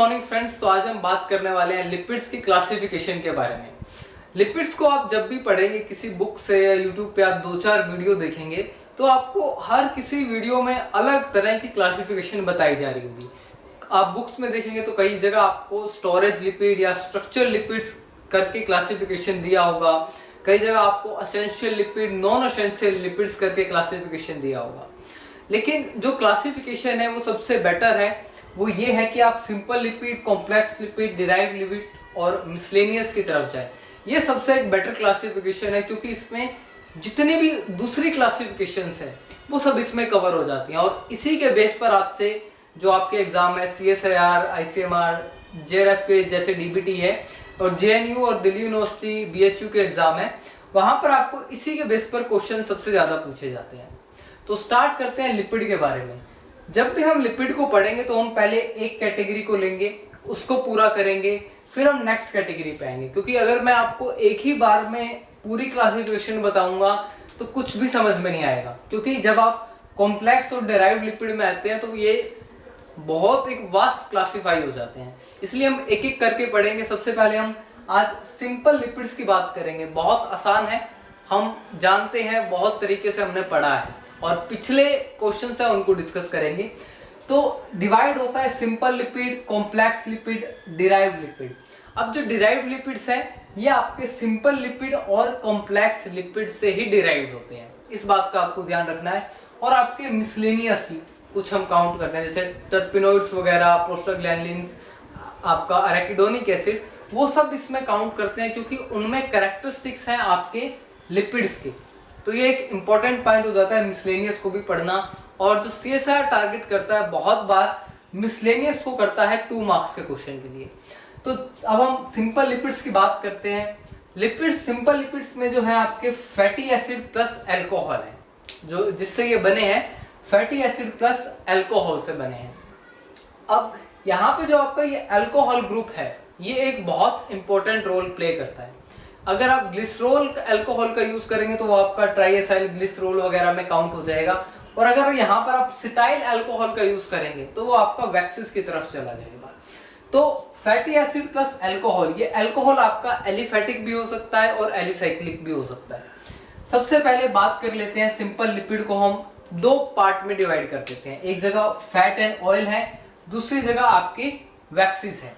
Morning friends. तो आज हम बात करने वाले हैं लिपिड्स की क्लासिफिकेशन के बारे में। लिपिड्स को आप जब भी पढ़ेंगे किसी बुक से या यूट्यूब पे आप 2-4 वीडियो देखेंगे तो आपको हर किसी वीडियो में अलग तरह की क्लासिफिकेशन बताई जा रही होगी। आप बुक्स में देखेंगे तो कई जगह आपको स्टोरेज लिपिड या स्ट्रक्चर लिपिड्स करके क्लासिफिकेशन दिया होगा, कई जगह आपको essential lipid, non essential lipids करके क्लासिफिकेशन दिया होगा। लेकिन जो क्लासिफिकेशन है वो सबसे बेटर है वो ये है कि आप simple lipid, complex lipid, derived lipid और मिसलेनियस की तरफ जाए। ये सबसे एक बेटर क्लासिफिकेशन है क्योंकि इसमें जितनी भी दूसरी क्लासिफिकेशंस है वो सब इसमें कवर हो जाती हैं और इसी के बेस पर आपसे जो आपके एग्जाम है CSIR, ICMR, JRF के जैसे DBT है और JNU और दिल्ली यूनिवर्सिटी BHU के एग्जाम है, वहां पर आपको इसी के बेस पर क्वेश्चन सबसे ज्यादा पूछे जाते हैं। तो स्टार्ट करते हैं लिपिड के बारे में। जब भी हम लिपिड को पढ़ेंगे तो हम पहले एक कैटेगरी को लेंगे, उसको पूरा करेंगे, फिर हम नेक्स्ट कैटेगरी पे आएंगे। क्योंकि अगर मैं आपको एक ही बार में पूरी क्लासिफिकेशन बताऊंगा तो कुछ भी समझ में नहीं आएगा। क्योंकि जब आप कॉम्प्लेक्स और डेराइव्ड लिपिड में आते हैं तो ये बहुत एक वास्ट क्लासिफाई हो जाते हैं, इसलिए हम एक एक करके पढ़ेंगे। सबसे पहले हम आज सिंपल लिपिड्स की बात करेंगे। बहुत आसान है, हम जानते हैं, बहुत तरीके से हमने पढ़ा है और पिछले क्वेश्चन है उनको डिस्कस करेंगे। तो डिवाइड होता है simple lipid, complex lipid, derived lipid. अब जो डिराइव्ड लिपिड्स हैं ये आपके सिंपल लिपिड और कॉम्प्लेक्स लिपिड से ही डिराइव्ड होते हैं, इस बात का आपको ध्यान रखना है। और आपके मिसलेनियस कुछ हम काउंट करते हैं जैसे टर्पिनोइड्स वगैरह, प्रोस्टाग्लैंडिन्स, आपका अरेकिडोनिक एसिड, वो सब इसमें काउंट करते हैं क्योंकि उनमें कैरेक्टरिस्टिक्स हैं आपके लिपिड्स के। तो ये एक इंपॉर्टेंट पॉइंट हो जाता है मिसलेनियस को भी पढ़ना। और जो CSIR टारगेट करता है बहुत बार मिसलेनियस को करता है 2 मार्क्स के क्वेश्चन के लिए। तो अब हम सिंपल लिपिड्स की बात करते हैं। लिपिड्स, सिंपल लिपिड्स में जो है आपके फैटी एसिड प्लस एल्कोहल है, जो जिससे ये बने हैं फैटी एसिड प्लस एल्कोहल से बने हैं। अब यहाँ पे जो आपका ये एल्कोहल ग्रुप है ये एक बहुत इंपॉर्टेंट रोल प्ले करता है। अगर आप ग्लिसरॉल अल्कोहल का यूज करेंगे तो वो आपका ट्राइएसाइल ग्लिसरॉल वगैरह में काउंट हो जाएगा। और अगर यहाँ पर आप सिटाइल अल्कोहल का यूज करेंगे तो वो आपका वैक्सिस की तरफ चला जाएगा। तो फैटी एसिड प्लस अल्कोहल, ये अल्कोहल आपका एलिफैटिक भी हो सकता है और एलिसाइक्लिक भी हो सकता है। सबसे पहले बात कर लेते हैं सिंपल लिपिड को हम 2 पार्ट में डिवाइड कर देते हैं। एक जगह फैट एंड ऑयल है, दूसरी जगह आपकी वैक्सिस है।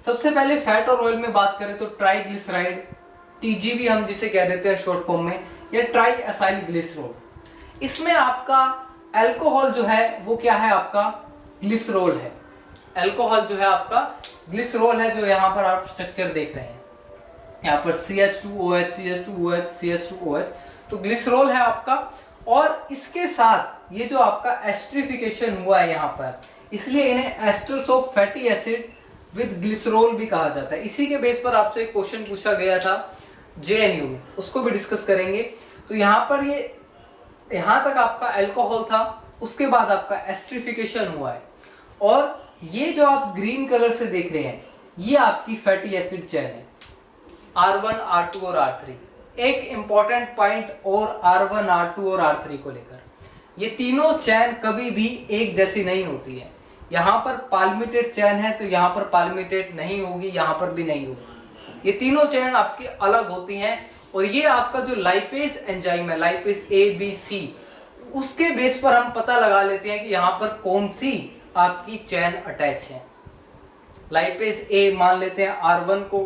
सबसे पहले फैट और ऑयल में बात करें तो ट्राइग्लिसराइड, TGV हम जिसे कह देते हैं शॉर्ट फॉर्म में, या ट्राई एसाइल ग्लिसरॉल। इसमें आपका अल्कोहल जो है वो क्या है, आपका ग्लिसरॉल है। अल्कोहल जो है आपका ग्लिसरॉल है, जो यहाँ पर आप स्ट्रक्चर देख रहे हैं, यहाँ पर CH2OH, CH2OH, CH2OH, तो ग्लिसरॉल है आपका। और इसके साथ ये जो आपका एस्टरिफिकेशन हुआ है यहाँ पर, इसलिए इन्हें asters of fatty acid with glycerol भी कहा जाता है। इसी के बेस पर आपसे एक क्वेश्चन पूछा गया था JNU में, उसको भी डिस्कस करेंगे। तो यहाँ पर ये यहाँ तक आपका अल्कोहल था, उसके बाद आपका एस्टरिफिकेशन हुआ है और ये जो आप ग्रीन कलर से देख रहे हैं ये आपकी फैटी एसिड चेन है, R1, R2 और R3। एक इंपॉर्टेंट पॉइंट और R1, R2 और R3 को लेकर, ये तीनों चैन कभी भी एक जैसी नहीं होती है। यहाँ पर पाल्मिटेड चैन है तो यहाँ पर पाल्मिटेड नहीं होगी, यहाँ पर भी नहीं होगी। ये तीनों चैन आपकी अलग होती हैं और ये आपका जो लाइपेज एंजाइम है, लाइपेज ABC, उसके बेस पर हम पता लगा लेते हैं कि यहाँ पर कौन सी आपकी चैन अटैच है। लाइपेज A मान लेते हैं R1 को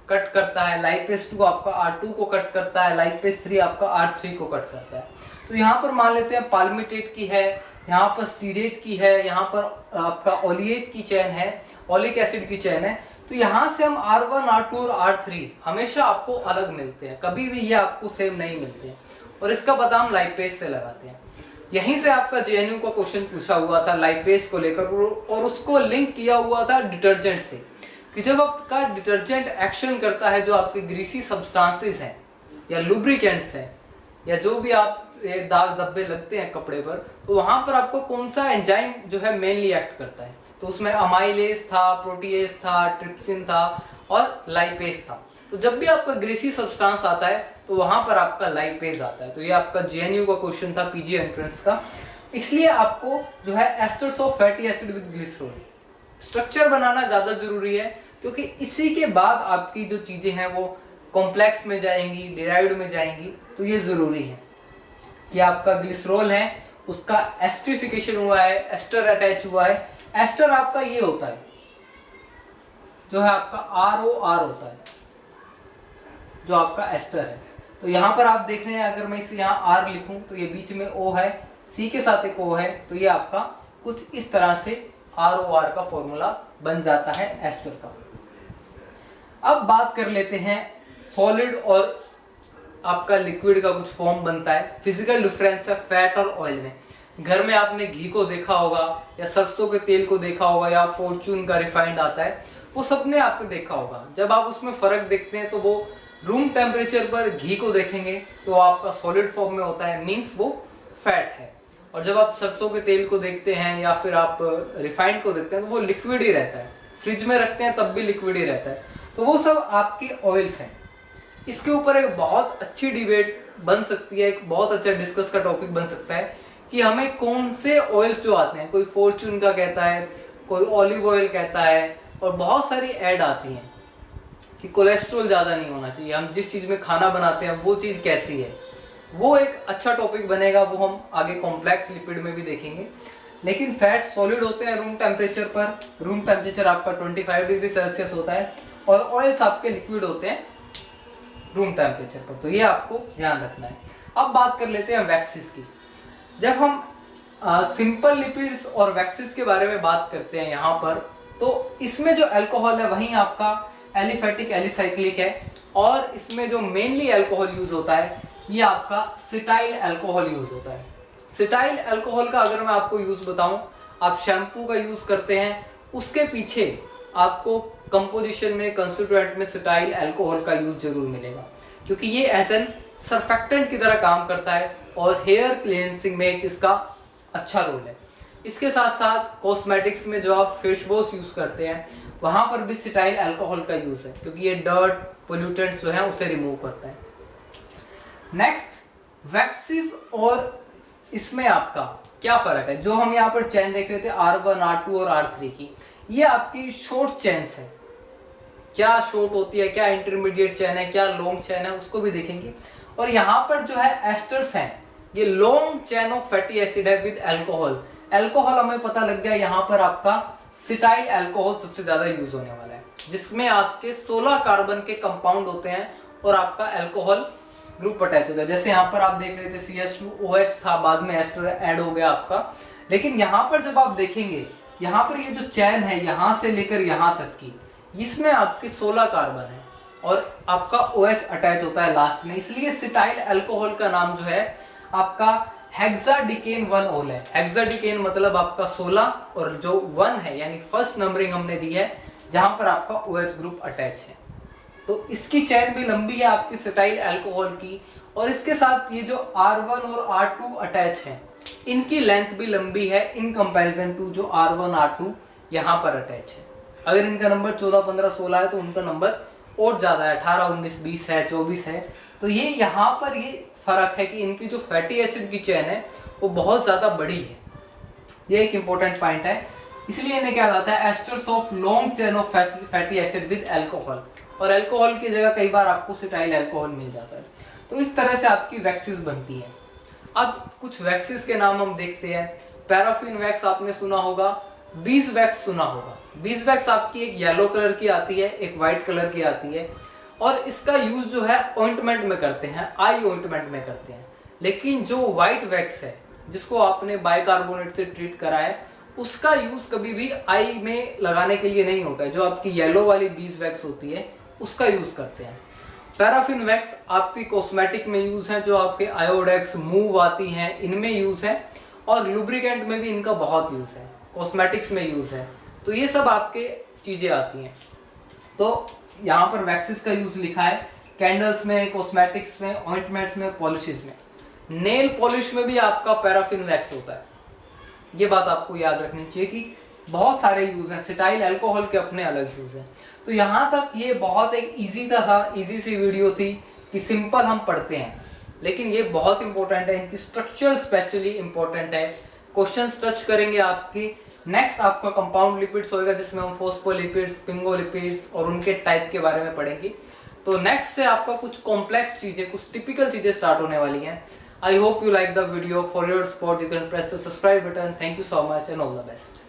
कट करता है, लाइपेज 2 आपका R2 को कट करता है, लाइपेज 3 आपका R3 को कट करता है। तो यहाँ पर मान लेते हैं पाल्मिटेड की है, यहाँ पर स्टीरेट की है, यहाँ पर आपका ओलिएट की चैन है, ओलिक एसिड की चैन है। तो यहाँ से हम R1, R2 और R3 हमेशा आपको अलग मिलते हैं, कभी भी ये आपको सेम नहीं मिलते हैं और इसका पता हम लाइपेज से लगाते हैं। यहीं से आपका JNU का क्वेश्चन पूछा हुआ था लाइपेज को लेकर और उसको लिंक किया हुआ था डिटर्जेंट से कि जब आपका डिटर्जेंट एक्शन करता है, जो आपके ग्रीसी सब्सटेंसेस हैं या लुब्रिकेंट्स हैं या जो भी आप दाग धब्बे लगते हैं कपड़े पर, तो वहां पर आपको कौन सा एंजाइम जो है मेनली एक्ट करता है। तो उसमें अमाइलेज था, प्रोटीएज था, ट्रिप्सिन था और लाइपेज था। तो जब भी आपका ग्रीसी सब्सटेंस आता है तो वहां पर आपका लाइपेज आता है। तो ये आपका JNU का क्वेश्चन था PG एंट्रेंस का। इसलिए आपको जो है esters of fatty acid with glycerol structure बनाना ज़्यादा ज़रूरी है, क्योंकि इसी के बाद आपकी जो चीज़ें हैं वो कॉम्प्लेक्स में जाएंगी, डिराइव्ड में जाएंगी। तो ये ज़रूरी है कि आपका ग्लिसरॉल है उसका एस्टरिफिकेशन हुआ है, एस्टर अटैच हुआ है। एस्टर आपका ये होता है जो है आपका ROR होता है, जो आपका एस्टर है। तो यहाँ पर आप देख रहे हैं, अगर मैं इसे यहाँ R लिखूं तो ये बीच में O है, C के साथ एक O है, तो ये आपका कुछ इस तरह से ROR का फॉर्मूला बन जाता है एस्टर का। अब बात कर लेते हैं सॉलिड और आपका लिक्विड का कुछ फॉर्म बनता है। फिजिकल डिफरेंस है फैट और ऑयल में। घर में आपने घी को देखा होगा या सरसों के तेल को देखा होगा या फॉर्चून का रिफाइंड आता है, वो सबने आपने देखा होगा। जब आप उसमें फर्क देखते हैं तो वो रूम टेम्परेचर पर घी को देखेंगे तो आपका सॉलिड फॉर्म में होता है, मीन्स वो फैट है। और जब आप सरसों के तेल को देखते हैं या फिर आप रिफाइंड को देखते हैं तो वो लिक्विड ही रहता है। फ्रिज में रखते हैं तब भी लिक्विड ही रहता है। तो वो सब आपके ऑयल्स हैं। इसके ऊपर एक बहुत अच्छी डिबेट बन सकती है, एक बहुत अच्छा डिस्कस का टॉपिक बन सकता है कि हमें कौन से ऑयल्स जो आते हैं, कोई फॉर्चून का कहता है, कोई ऑलिव ऑयल कहता है, और बहुत सारी ऐड आती हैं कि कोलेस्ट्रॉल ज़्यादा नहीं होना चाहिए, हम जिस चीज़ में खाना बनाते हैं वो चीज़ कैसी है। वो एक अच्छा टॉपिक बनेगा, वो हम आगे कॉम्प्लेक्स लिपिड में भी देखेंगे। लेकिन फैट सॉलिड होते हैं रूम टेम्परेचर पर, रूम टेम्परेचर आपका 25 डिग्री सेल्सियस होता है, और ऑयल्स आपके लिक्विड होते हैं रूम टेम्परेचर पर। तो ये आपको ध्यान रखना है। अब बात कर लेते हैं वैक्सीज की। जब हम सिंपल लिपिड्स और वैक्सीज के बारे में बात करते हैं यहाँ पर, तो इसमें जो अल्कोहल है वहीं आपका एलिफेटिक एलिसाइक्लिक है, और इसमें जो मेनली अल्कोहल यूज होता है ये आपका सिटाइल अल्कोहल यूज होता है। सिटाइल अल्कोहल का अगर मैं आपको यूज बताऊं, आप शैम्पू का यूज करते हैं, उसके पीछे आपको कंपोजिशन में, कंस्टिट्यूएंट में सिटाइल अल्कोहल का यूज जरूर मिलेगा, क्योंकि ये एज एन सर्फेक्टेंट की तरह काम करता है और हेयर क्लींसिंग में एक इसका अच्छा रोल है। इसके साथ साथ कॉस्मेटिक्स में जो आप फेस वॉश यूज करते हैं वहां पर भी सिटाइल अल्कोहल का यूज है, क्योंकि ये डर्ट, पोल्यूटेंट्स जो है उसे रिमूव करता है। नेक्स्ट वैक्सीज और इसमें आपका क्या फर्क है। जो हम यहाँ पर चेन देख रहे थे R1, R2 और R3 की, ये आपकी शॉर्ट चेन्स है। क्या शॉर्ट होती है, क्या इंटरमीडिएट चेन है, क्या लॉन्ग चेन है, उसको भी देखेंगे। और यहाँ पर जो है एस्टर्स हैं, ये long chain of fatty acid है विद अल्कोहल। अल्कोहल हमें पता लग गया, यहाँ पर आपका सिटाइल अल्कोहल सबसे ज्यादा यूज होने वाला है, जिसमें आपके 16 कार्बन के कंपाउंड होते हैं और आपका अल्कोहल ग्रुप अटैच होता है। जैसे यहाँ पर आप देख रहे थे CH2OH था, बाद में एस्टर ऐड हो गया आपका। लेकिन यहाँ पर जब आप देखेंगे, यहाँ पर ये जो चैन है यहाँ से लेकर यहाँ तक की, इसमें आपके 16 कार्बन है और आपका OH अटैच होता है लास्ट में। इसलिए सिटाइल अल्कोहल का नाम जो है आपका हेक्साडिकेन 1-ऑल है। हेक्साडिकेन मतलब आपका 16 और जो 1 है यानी फर्स्ट नंबरिंग हमने दी है जहां पर आपका OH ग्रुप अटैच है। तो इसकी चेन भी लंबी है आपकी सिटाइल अल्कोहल की, और इसके साथ ये जो R1 और R2 अटैच है इनकी लेंथ भी लंबी है इन कंपैरिजन टू जो R1 R2 यहाँ पर अटैच है। अगर इनका नंबर 14, 15, 16 है तो उनका नंबर और ज्यादा है, 18, 19, 20 है, 24 है। तो ये यहाँ पर ये फर्क है कि इनकी जो फैटी एसिड की चेन है वो बहुत ज्यादा बड़ी है। ये एक इंपॉर्टेंट पॉइंट है। इसलिए इन्हें क्या जाता है esters of long chain of fatty acid with alcohol, और अल्कोहल की जगह कई बार आपको सिटाइल अल्कोहल मिल जाता है। तो इस तरह से आपकी वैक्सीज बनती है। अब कुछ वैक्सीज के नाम हम देखते हैं। पैराफिन वैक्स आपने सुना होगा, बीज वैक्स सुना होगा। बीज वैक्स आपकी एक येलो कलर की आती है, एक व्हाइट कलर की आती है, और इसका यूज जो है ऑइंटमेंट में करते हैं, आई ऑइंटमेंट में करते हैं। लेकिन जो व्हाइट वैक्स है जिसको आपने बाइकार्बोनेट से ट्रीट करा है, उसका यूज कभी भी आई में लगाने के लिए नहीं होता है। जो आपकी येलो वाली बीज वैक्स होती है उसका यूज करते हैं। पैराफिन वैक्स आपकी कॉस्मेटिक में यूज है, जो आपके आयोडेक्स, मूव आती हैं, इनमें यूज है, और लुब्रिकेंट में भी इनका बहुत यूज है, कॉस्मेटिक्स में यूज है। तो ये सब आपके चीजें आती हैं। तो यहाँ पर वैक्सीज का यूज लिखा है कैंडल्स में, कॉस्मेटिक्स में, ऑइंटमेंट्स में, पॉलिशेस में। नेल पॉलिश में भी आपका पैराफिन वैक्स होता है। ये बात आपको याद रखनी चाहिए कि बहुत सारे यूज हैं, सिटाइल अल्कोहल के अपने अलग यूज हैं। तो यहाँ तक ये बहुत एक इजी सी वीडियो थी कि सिंपल हम पढ़ते हैं, लेकिन ये बहुत इंपॉर्टेंट है, इनकी स्ट्रक्चर स्पेशली इंपॉर्टेंट है। क्वेश्चंस टच करेंगे आपकी। नेक्स्ट आपका कंपाउंड लिपिड्स होएगा जिसमें हम फॉस्फोलिपिड्स, पिंगोलिपिड्स और उनके टाइप के बारे में पढ़ेंगे। तो नेक्स्ट से आपका कुछ कॉम्प्लेक्स चीजें, कुछ टिपिकल चीजें स्टार्ट होने वाली हैं। I hope you like the video. For your support you can press the subscribe button. Thank you so much and all the best.